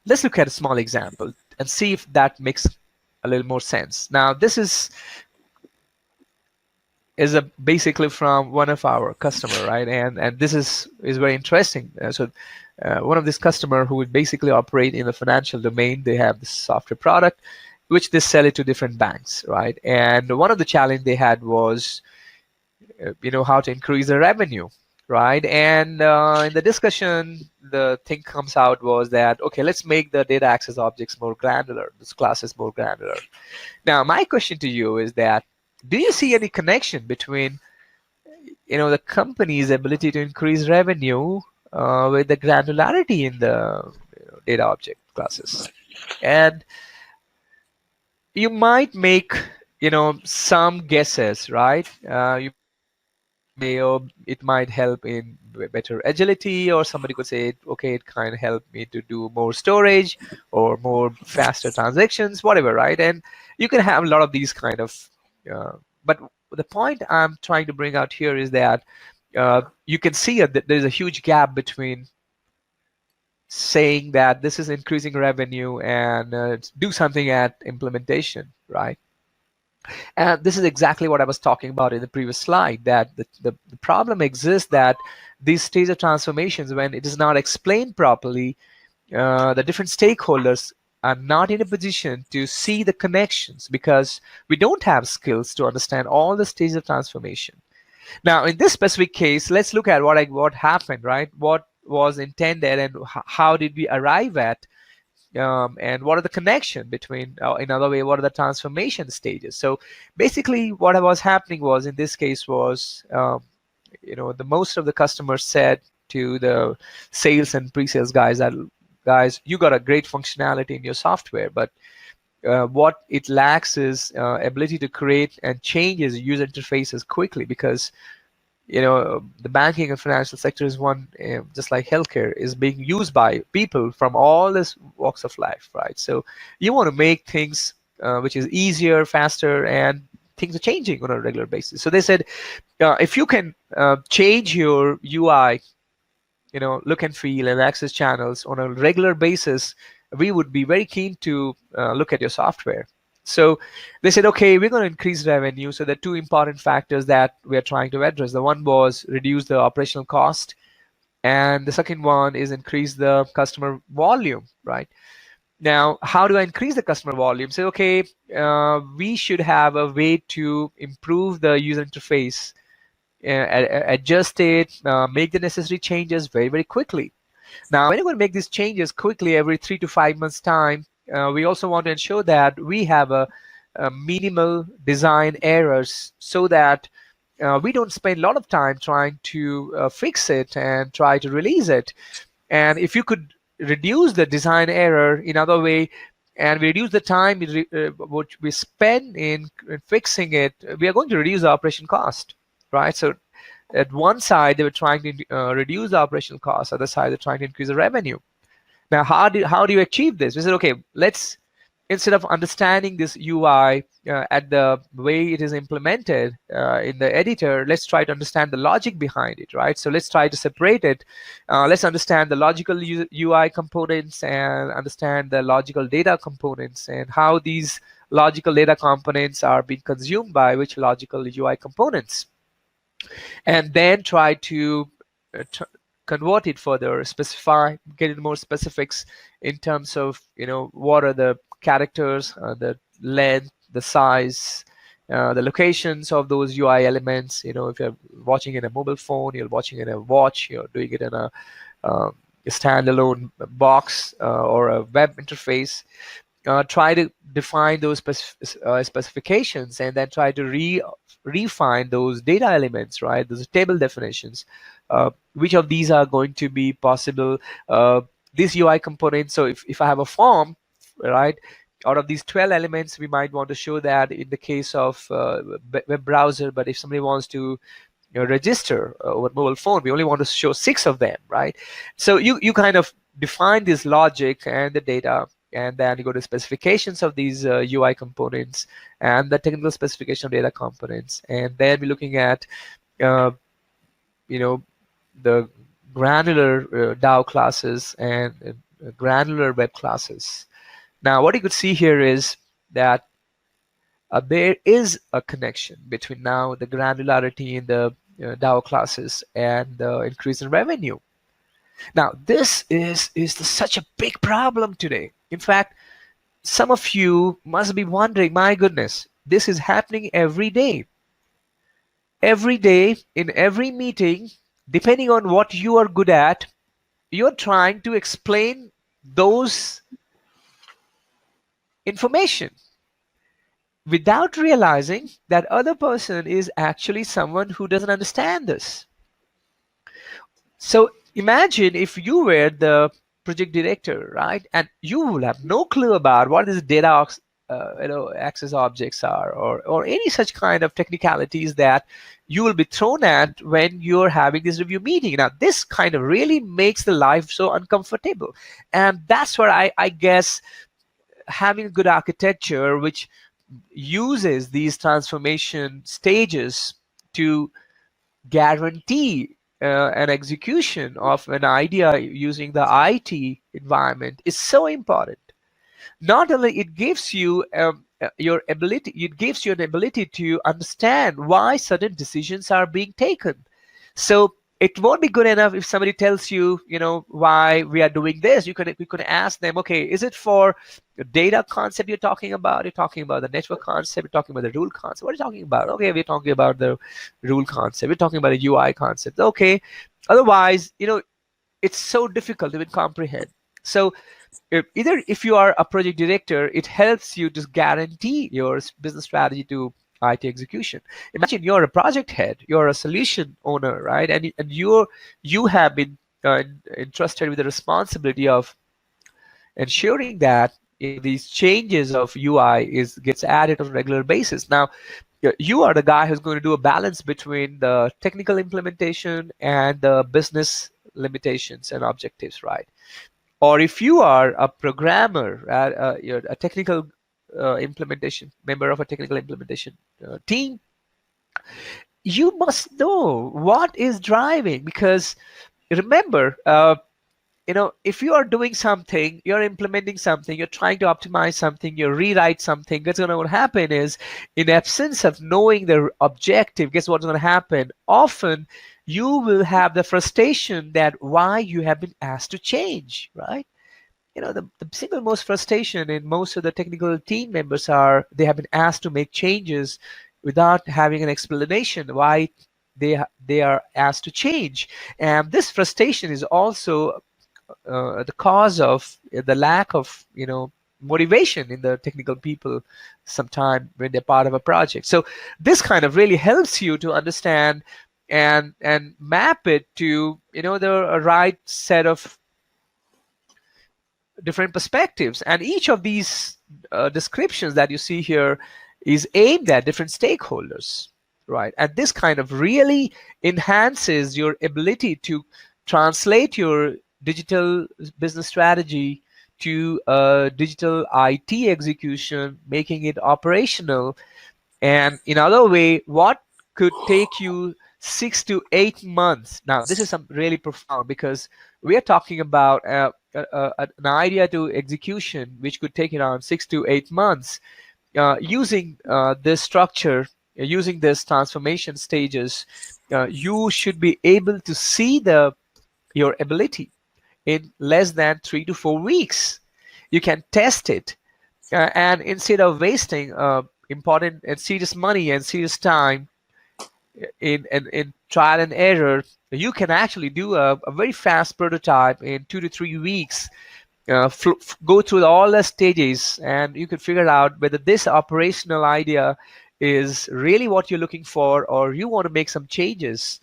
let's look at a small example and see if that makes a little more sense. Now, this is a basically from one of our customer, right? And this is very interesting. One of this customer who would basically operate in the financial domain, they have this software product which they sell it to different banks, right? And one of the challenge they had was how to increase the revenue, right? And in the discussion, the thing comes out was that, okay, let's make the data access objects more granular, this class is more granular. Now my question to you is that, do you see any connection between the company's ability to increase revenue with the granularity in the data object classes? And you might make some guesses, right? You may, or it might help in better agility, or somebody could say, okay, it kind of help me to do more storage or more faster transactions, whatever, right? And you can have a lot of these kind of but the point I'm trying to bring out here is that you can see that there's a huge gap between saying that this is increasing revenue and do something at implementation, right? And this is exactly what I was talking about in the previous slide, that the problem exists that these stage of transformations, when it is not explained properly, the different stakeholders are not in a position to see the connections because we don't have skills to understand all the stages of transformation. Now, in this specific case, let's look at what happened, right? What was intended and how did we arrive at and what are the connection between, in other way, what are the transformation stages? So basically what was happening was, in this case was, the most of the customers said to the sales and pre-sales guys that, guys, you got a great functionality in your software, but what it lacks is ability to create and change its user interfaces quickly, because the banking and financial sector is one, just like healthcare, is being used by people from all this walks of life, right? So you want to make things which is easier, faster, and things are changing on a regular basis. So they said, if you can change your UI, look and feel and access channels on a regular basis, we would be very keen to look at your software. So they said, okay, we're going to increase revenue. So there are two important factors that we are trying to address. The one was reduce the operational cost, and the second one is increase the customer volume, right? Now, how do I increase the customer volume? So, okay, we should have a way to improve the user interface, adjust it, make the necessary changes very, very quickly. Now, when you're going to make these changes quickly every 3 to 5 months time, we also want to ensure that we have a minimal design errors, so that we don't spend a lot of time trying to fix it and try to release it. And if you could reduce the design error in other way, and we reduce the time which we spend in fixing it, we are going to reduce the operation cost, right? So at one side, they were trying to reduce the operational costs. Other side, they're trying to increase the revenue. Now, how do you achieve this? We said, okay, let's, instead of understanding this UI at the way it is implemented in the editor, let's try to understand the logic behind it, right? So let's try to separate it. Let's understand the logical UI components and understand the logical data components, and how these logical data components are being consumed by which logical UI components. And then try to convert it further, specify, get into more specifics in terms of, what are the characters, the length, the size, the locations of those UI elements. If you're watching in a mobile phone, you're watching in a watch, you're doing it in a standalone box or a web interface. Try to define those specifications, and then try to refine those data elements, right? Those table definitions. Which of these are going to be possible? This UI component. So if I have a form, right, out of these 12 elements, we might want to show that in the case of web browser. But if somebody wants to register over mobile phone, we only want to show 6 of them, right? So you kind of define this logic and the data, and then you go to specifications of these UI components and the technical specification of data components, and then we're looking at the granular DAO classes and granular web classes. Now, what you could see here is that there is a connection between now the granularity in the DAO classes and the increase in revenue. Now, this is such a big problem today. In fact, some of you must be wondering, my goodness, this is happening every day. Every day, in every meeting, depending on what you are good at, you're trying to explain those information without realizing that other person is actually someone who doesn't understand this. So imagine if you were the project director, right? And you will have no clue about what these data access objects are, or any such kind of technicalities that you will be thrown at when you're having this review meeting. Now, this kind of really makes the life so uncomfortable. And that's where I guess having a good architecture which uses these transformation stages to guarantee an execution of an idea using the IT environment is so important. Not only it gives you your ability, it gives you an ability to understand why certain decisions are being taken. So it won't be good enough if somebody tells you, why we are doing this. You could ask them, okay, is it for the data concept you're talking about? You're talking about the network concept. You're talking about the rule concept. What are you talking about? Okay, we're talking about the rule concept. We're talking about the UI concept. Okay. Otherwise, it's so difficult to even comprehend. So either if you are a project director, it helps you to guarantee your business strategy to IT execution. Imagine you're a project head, you're a solution owner, right? And you have been entrusted with the responsibility of ensuring that these changes of UI gets added on a regular basis. Now, you are the guy who's going to do a balance between the technical implementation and the business limitations and objectives, right? Or if you are a programmer, you're a technical implementation member of a technical implementation team, you must know what is driving, because remember, if you are doing something, you're implementing something, you're trying to optimize something, you rewrite something, what's going to happen is, in absence of knowing the objective, guess what's going to happen? Often you will have the frustration that why you have been asked to change, right? The single most frustration in most of the technical team members are they have been asked to make changes without having an explanation why they are asked to change. And this frustration is also the cause of the lack of motivation in the technical people sometime when they're part of a project. So this kind of really helps you to understand and map it to the right set of different perspectives. And each of these descriptions that you see here is aimed at different stakeholders, right? And this kind of really enhances your ability to translate your digital business strategy to digital IT execution, making it operational. And in other way, what could take you 6 to 8 months. Now, this is some really profound, because we are talking about an idea to execution which could take around 6 to 8 months. Using this structure, using this transformation stages, you should be able to see your ability in less than 3 to 4 weeks. You can test it, and instead of wasting important and serious money and serious time in trial and error, you can actually do a very fast prototype in 2 to 3 weeks. Go through all the stages, and you can figure out whether this operational idea is really what you're looking for, or you want to make some changes.